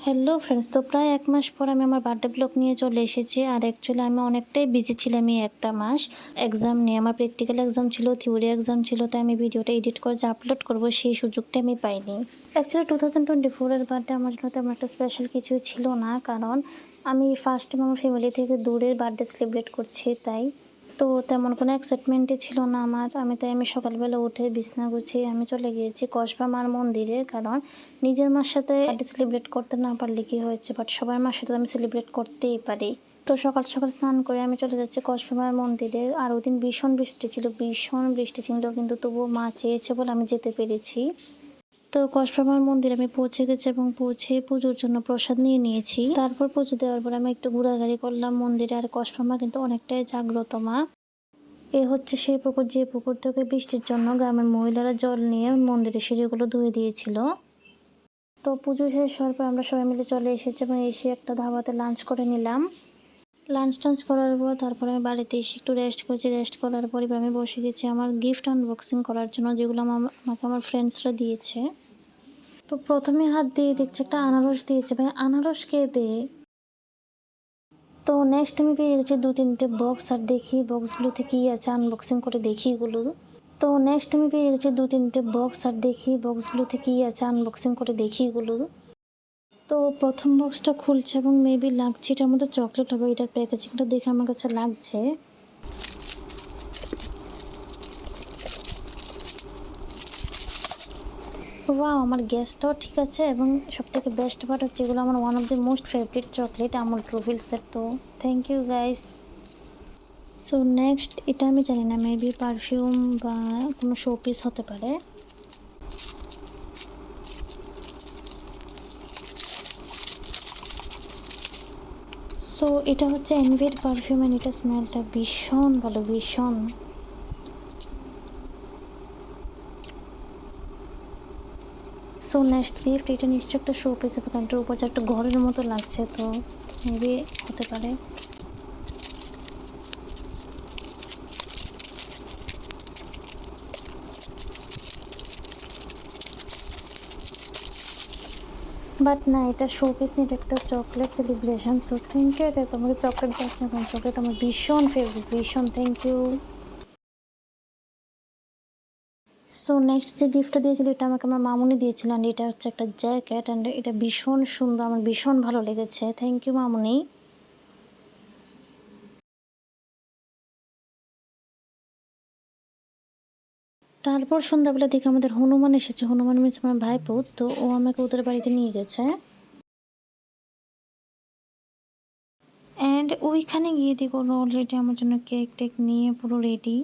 Hello friends, তো প্রায় ১ মাস পর আমি আমার বার্থডে ব্লগ নিয়ে চলে এসেছি। আর অ্যাকচুয়ালি আমি অনেকটাই বিজি ছিলাম এই ১টা মাস এক্সাম নিয়ে। আমার প্র্যাকটিক্যাল এক্সাম ছিল, থিওরি এক্সাম ছিল, তাই আমি ভিডিওটা এডিট করে যে আপলোড করব সেই সুযোগটা আমি পাইনি। অ্যাকচুয়ালি 2024 এর বার্থডে আমার জন্য তেমন একটা স্পেশাল কিছুই ছিল না, কারণ আমি ফার্স্ট টাইম আমার ফ্যামিলি থেকে দূরে বার্থডে সেলিব্রেট করছি, তাই তো তেমন কোনো এক্সাইটমেন্টই ছিল না আমার। তাই সকালবেলা উঠে বিছানা গুছিয়ে আমি চলে গিয়েছি কসবা মার মন্দিরে, কারণ নিজের মার সাথে বার্থডে সেলিব্রেট করতে না পারলে কি হয়েছে, বাট সবার মার সাথে আমি সেলিব্রেট করতেই পারি। তো সকাল সকাল স্নান করে আমি চলে যাচ্ছি কসবা মার মন্দিরে। আর ওই দিন ভীষণ বৃষ্টি ছিল, কিন্তু তবুও মা চেয়েছে বলে আমি যেতে পেরেছি। তো কসবা মার মন্দিরে আমি পৌঁছে গেছি এবং পৌঁছে পুজোর জন্য প্রসাদ নিয়ে নিয়েছি। তারপর পুজো দেওয়ার পর আমি একটু ঘোরাঘুরি করলাম মন্দিরে। আর কসবা মা কিন্তু অনেকটাই জাগ্রত মা। এ হচ্ছে সেই পুকুর, যে পুকুর থেকে বৃষ্টির জন্য গ্রামের মহিলারা জল নিয়ে মন্দিরের সিঁড়িগুলো ধুয়ে দিয়েছিল। তো পুজো শেষ হওয়ার পর আমরা সবাই মিলে চলে এসেছি এবং এসে একটা ধাবাতে লাঞ্চ করে নিলাম। লাঞ্চ করার পর তারপরে আমি বাড়িতে এসে একটু রেস্ট করেছি। রেস্ট করার পর এবার আমি বসে গেছি আমার গিফট আনবক্সিং করার জন্য, যেগুলো আমাকে আমার ফ্রেন্ডসরা দিয়েছে। তো প্রথমে হাত দিয়ে দেখছি একটা আনারস দিয়েছে। ভাই, আনারস কে দেয়? তো নেক্সট আমি পেয়ে গেছি 2-3টে বক্স। আর দেখি বক্সগুলোতে কী আছে, আনবক্সিং করে দেখি এগুলো। তো নেক্সট আমি পেয়ে গেছি 2-3টে বক্স। আর দেখি বক্সগুলোতে কী আছে, আনবক্সিং করে দেখি এগুলো। তো প্রথম বক্সটা খুলছে এবং মেবি লাগছে এটার মধ্যে চকলেট হবে। এটার প্যাকেজিংটা দেখে আমার কাছে লাগছে। ওয়াও, আমার গ্যাসটাও ঠিক আছে এবং সবথেকে বেস্ট পার্ট হচ্ছে এগুলো আমার one of the most favourite chocolate Amul ট্রুফিলসের। তো thank you guys. So next এটা আমি জানি না, মেবি পারফিউম বা কোনো শো পিস হতে পারে। সো এটা হচ্ছে এনভির পারফিউম অ্যান্ড এটা স্মেলটা ভীষণ ভালো, ভীষণ। সো নেক্সট গিফট, এটা নিশ্চয়ই একটা শো পিস হবে, কারণ এটার উপর যে একটা ঘরের মতো লাগছে, তো মেবি হতে পারে। বাট না, এটা শো পিস না, এটা একটা chocolate celebration. So thank you, এটা তোমাকে চকলেট দিচ্ছে, কারণ চকলেট আমার ভীষণ ফেভারিট, ভীষণ। Thank you. সো নেক্সট যে গিফটটা দিয়েছিল এটা আমাকে আমার মামুনি দিয়েছিল, অ্যান্ড এটা হচ্ছে একটা জ্যাকেট, অ্যান্ড এটা ভীষণ সুন্দর, আমার ভীষণ ভালো লেগেছে। থ্যাংক ইউ মামুনি। তারপর সন্ধ্যাবেলা দেখে আমাদের হনুমান এসেছে। হনুমান মিন্স আমার ভাইপো, তো ও আমাকে ওদের বাড়িতে নিয়ে গেছে। অ্যান্ড ওইখানে গিয়ে দেখো অলরেডি আমার জন্য কেক টেক নিয়ে পুরো রেডি।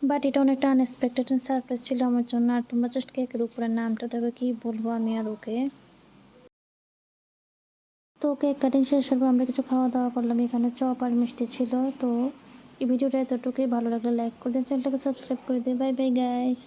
বাট এটা অনেকটা আনএক্সপেক্টেড অ্যান্ড সারপ্রাইজ ছিল আমার জন্য। আর তোমরা জাস্ট কেকের উপরে নামটা দেবে, কি বলবো আমি আর ওকে। তো কেক কাটিং শেষ হলো, আমরা কিছু খাওয়া দাওয়া করলাম। এখানে চপ আর মিষ্টি ছিল। তো এই ভিডিওটা এতটুকুই, ভালো লাগলে লাইক করে দিন, চ্যানেলটাকে সাবস্ক্রাইব করে দিন। Bye bye guys.